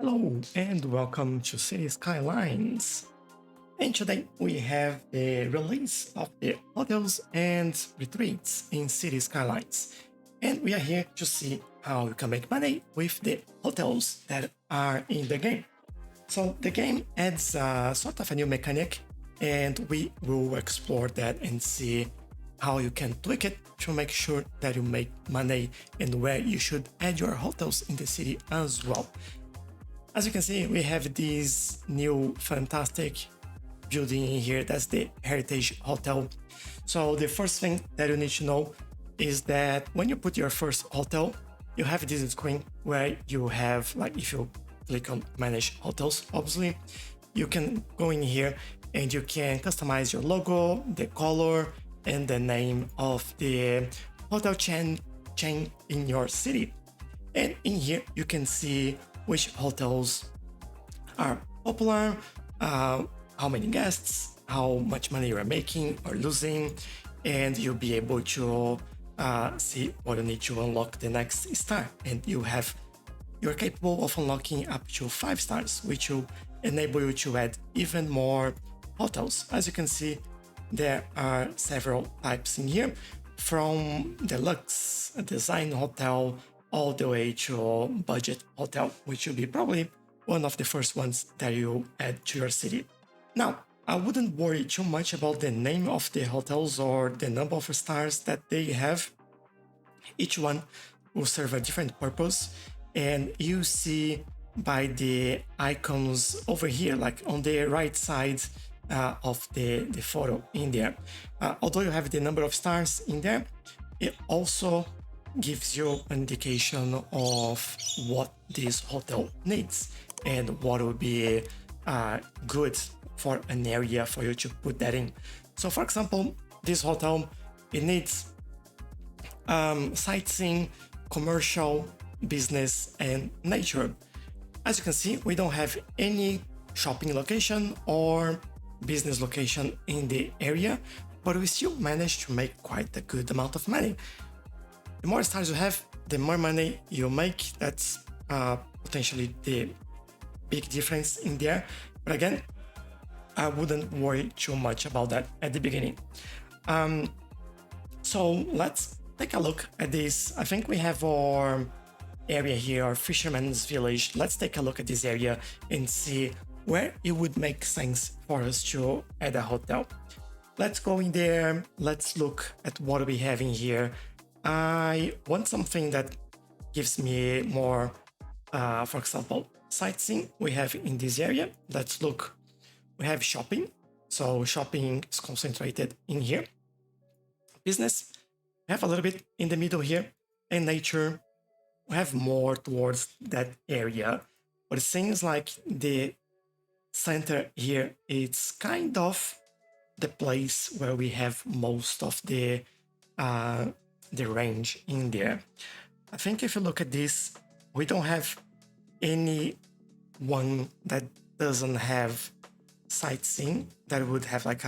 Hello and welcome to Cities Skylines. And today we have the release of the hotels and retreats in Cities Skylines. And we are here to see how you can make money with the hotels that are in the game. So the game adds sort of a new mechanic, and we will explore that and see how you can tweak it to make sure that you make money and where you should add your hotels in the city as well. As you can see, we have this new fantastic building in here. That's the Heritage Hotel. So the first thing that you need to know is that when you put your first hotel, you have this screen where you have, like, if you click on Manage Hotels, obviously, you can go in here and you can customize your logo, the color, and the name of the hotel chain in your city. And in here, you can see which hotels are popular, how many guests, how much money you're making or losing, and you'll be able to see what you need to unlock the next star. And you're capable of unlocking up to 5 stars, which will enable you to add even more hotels. As you can see, there are several types in here, from deluxe, design hotel, all the way to budget hotel, which will be probably one of the first ones that you add to your city. Now, I wouldn't worry too much about the name of the hotels or the number of stars that they have. Each one will serve a different purpose, and you see by the icons over here, like on the right side of the photo in there. Although you have the number of stars in there, it also gives you an indication of what this hotel needs and what would be good for an area for you to put that in. So for example, this hotel, it needs sightseeing, commercial, business, and nature. As you can see, we don't have any shopping location or business location in the area, but we still managed to make quite a good amount of money. The more stars you have, the more money you make. That's potentially the big difference in there. But again, I wouldn't worry too much about that at the beginning. So let's take a look at this. I think we have our area here, our fisherman's village. Let's take a look at this area and see where it would make sense for us to add a hotel. Let's go in there. Let's look at what we have in here. I want something that gives me more, for example, sightseeing we have in this area. Let's look. We have shopping. So shopping is concentrated in here. Business, we have a little bit in the middle here. And nature, we have more towards that area. But it seems like the center here, it's kind of the place where we have most of the range in there. I think if you look at this, we don't have any one that doesn't have sightseeing that would have like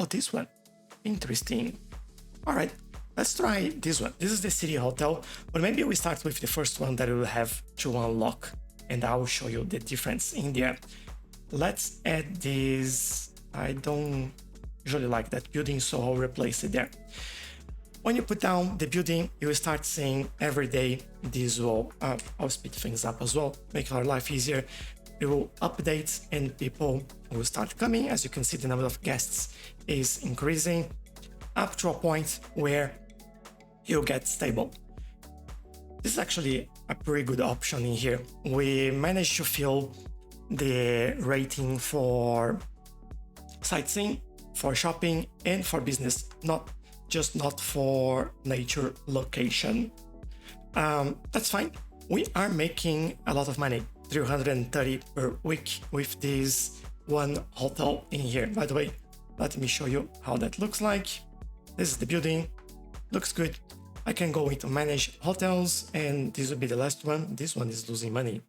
this one. Interesting. All right, let's try this one. This is the city hotel, but maybe we start with the first one that we'll have to unlock, and I'll show you the difference in there. Let's add this. I don't usually like that building, so I'll replace it there. When you put down the building, you will start seeing every day this will, I'll speed things up as well, make our life easier. It will update and people will start coming. As you can see, the number of guests is increasing up to a point where you'll get stable. This is actually a pretty good option in here. We managed to fill the rating for sightseeing, for shopping, and for business, not for nature location. That's fine. We are making a lot of money, 330 per week with this one hotel in here. By the way, let me show you how that looks like. This is the building, looks good. I can go into manage hotels, and this will be the last one. This one is losing money.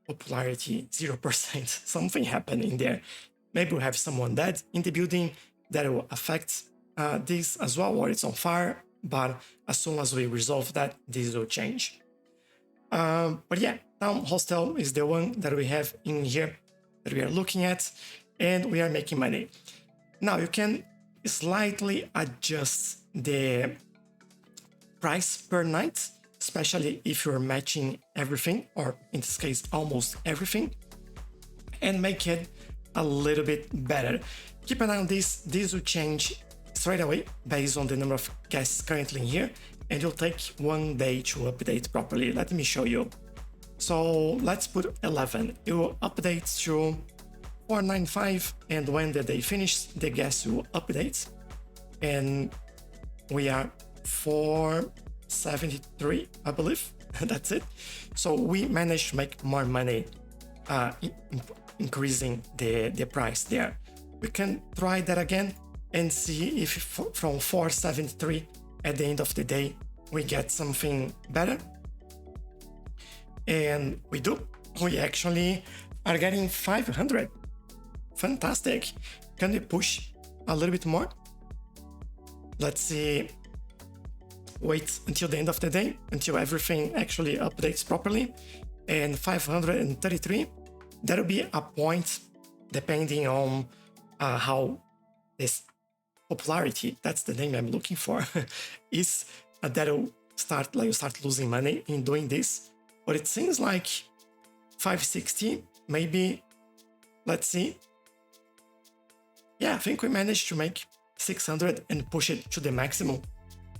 Popularity 0%. Something happened in there. Maybe we have someone dead in the building that will affect this as well, or it's on fire. But as soon as we resolve that, this will change. But yeah, Town Hostel is the one that we have in here that we are looking at, and we are making money. Now you can slightly adjust the price per night, especially if you're matching everything, or in this case, almost everything, and make it a little bit better. Keep an eye on this. This will change straight away based on the number of guests currently in here, and it'll take 1 day to update properly. Let me show you. So let's put 11. It will update to 495, and when the day finishes, the guests will update, and we are 473, I believe. That's it. So we managed to make more money, increasing the price there. We can try that again and see if from 473 at the end of the day we get something better. And we do. We actually are getting 500. Fantastic. Can we push a little bit more? Let's see. Wait until the end of the day, until everything actually updates properly. And 533, that'll be a point depending on how this popularity, that's the name I'm looking for, is that'll start, like you start losing money in doing this. But it seems like 560, maybe, let's see. Yeah, I think we managed to make 600 and push it to the maximum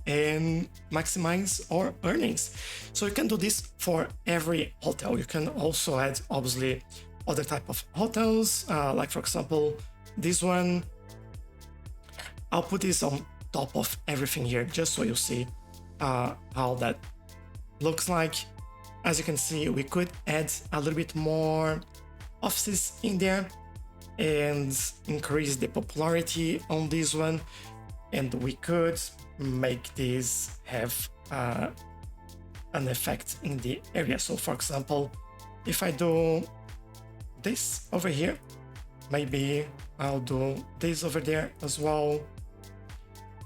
and maximize our earnings. So you can do this for every hotel. You can also add, obviously, other type of hotels, like for example, this one. I'll put this on top of everything here, just so you see how that looks like. As you can see, we could add a little bit more offices in there and increase the popularity on this one. And we could make this have an effect in the area. So for example, if I do this over here, maybe I'll do this over there as well.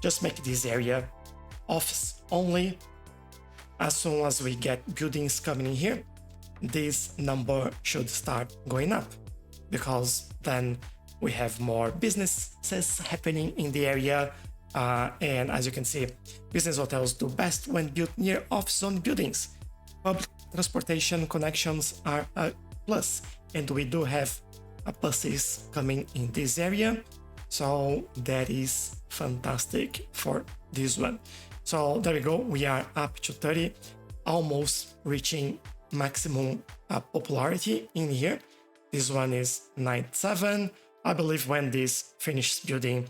Just make this area office only. As soon as we get buildings coming in here, this number should start going up, because then we have more businesses happening in the area. And as you can see, business hotels do best when built near off-zone buildings. Public transportation connections are a plus, and we do have buses coming in this area. So that is fantastic for this one. So there we go, we are up to 30, almost reaching maximum popularity in here. This one is 97. I believe when this finishes building,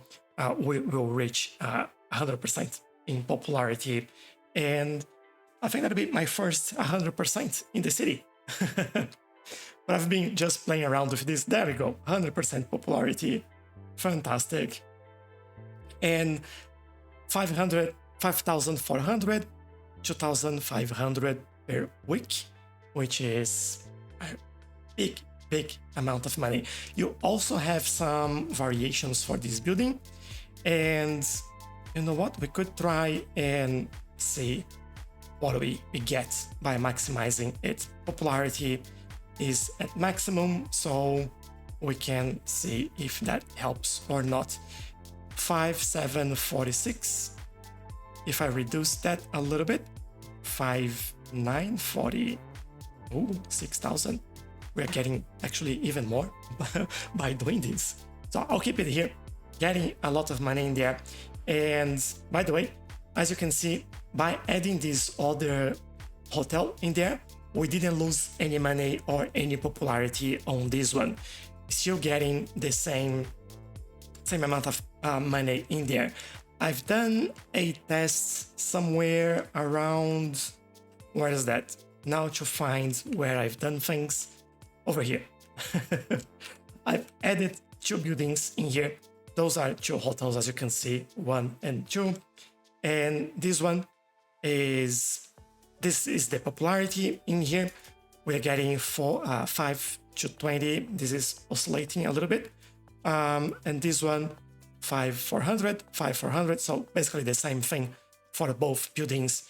we will reach 100% in popularity. And I think that'll be my first 100% in the city. But I've been just playing around with this. There we go, 100% popularity. Fantastic. And 500, 5,400, 2,500 per week, which is a big amount of money. You also have some variations for this building. And you know what? We could try and see what we get by maximizing it. Popularity is at maximum, so we can see if that helps or not. 5,746. If I reduce that a little bit, 5,940. Oh, 6,000. We're getting actually even more by doing this. So I'll keep it here, getting a lot of money in there. And by the way, as you can see, by adding this other hotel in there, we didn't lose any money or any popularity on this one. Still getting the same amount of money in there. I've done a test somewhere around, where is that? Now to find where I've done things, over here. I've added 2 buildings in here. Those are 2 hotels, as you can see, 1 and 2. And this one is, this is the popularity in here. We're getting 5 to 20. This is oscillating a little bit. And this one, 5,400, 5,400. So basically the same thing for both buildings.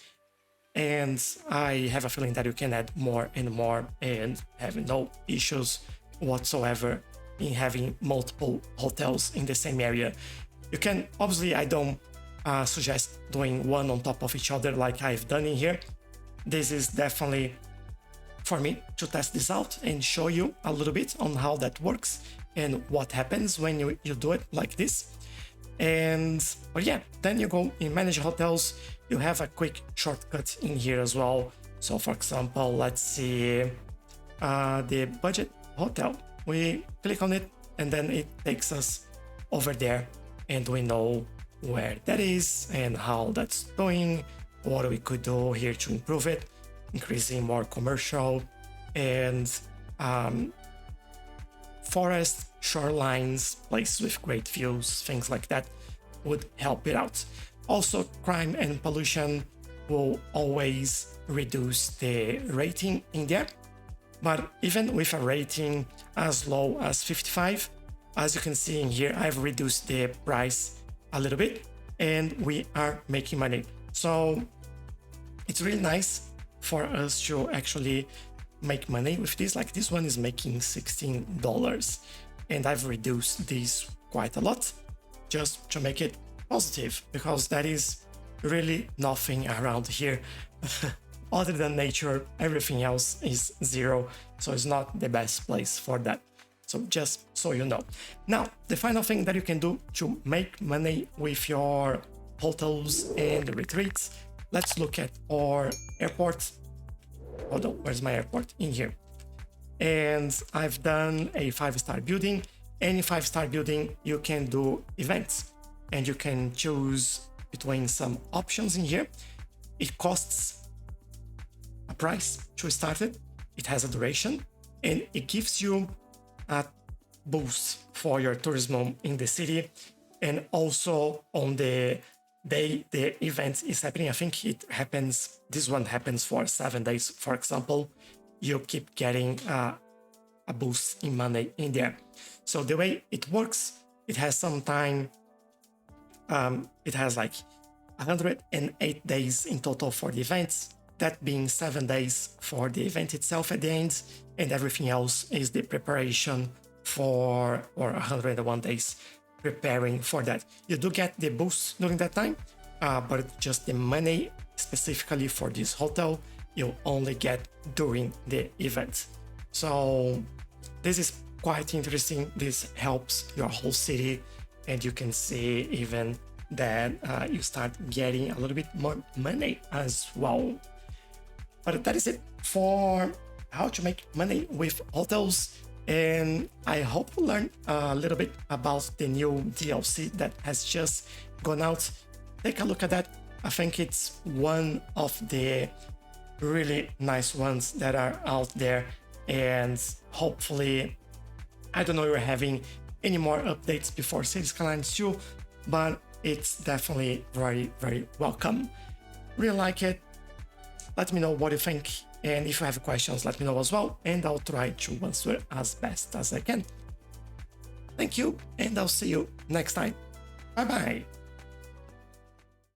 and I have a feeling that you can add more and more and have no issues whatsoever in having multiple hotels in the same area. You can, obviously, I don't suggest doing one on top of each other like I've done in here. This is definitely for me to test this out and show you a little bit on how that works and what happens when you do it like this. But yeah, then you go in manage hotels. You have a quick shortcut in here as well. So for example, let's see the budget hotel. We click on it and then it takes us over there, and we know where that is and how that's doing, what we could do here to improve it, increasing more commercial and forest, shorelines, places with great views, things like that would help it out. Also, crime and pollution will always reduce the rating in there. But even with a rating as low as 55, as you can see in here, I've reduced the price a little bit and we are making money. So it's really nice for us to actually make money with this. Like this one is making $16 and I've reduced this quite a lot just to make it positive, because that is really nothing around here. Other than nature, everything else is zero, so it's not the best place for that. So just so you know. Now, the final thing that you can do to make money with your hotels and retreats, let's look at our airport. Hold on, where's my airport? In here. And I've done a 5-star building. Any 5-star building, you can do events and you can choose between some options in here. It costs a price to start it. It has a duration and it gives you a boost for your tourism in the city. And also on the day the event is happening, I think it happens, this one happens for 7 days, for example, you keep getting a boost in money in there. So the way it works, it has some time, it has like 108 days in total for the events, that being 7 days for the event itself at the end, and everything else is the preparation for, or 101 days preparing for that. You do get the boost during that time, but just the money specifically for this hotel, you only get during the event. So this is quite interesting. This helps your whole city, and you can see even that you start getting a little bit more money as well. But that is it for how to make money with hotels. And I hope you learned a little bit about the new DLC that has just gone out. Take a look at that. I think it's one of the really nice ones that are out there. And hopefully, I don't know if we're having any more updates before Cities Skylines 2, but it's definitely very, very welcome. Really like it. Let me know what you think. And if you have questions, let me know as well, and I'll try to answer as best as I can. Thank you, and I'll see you next time. Bye bye.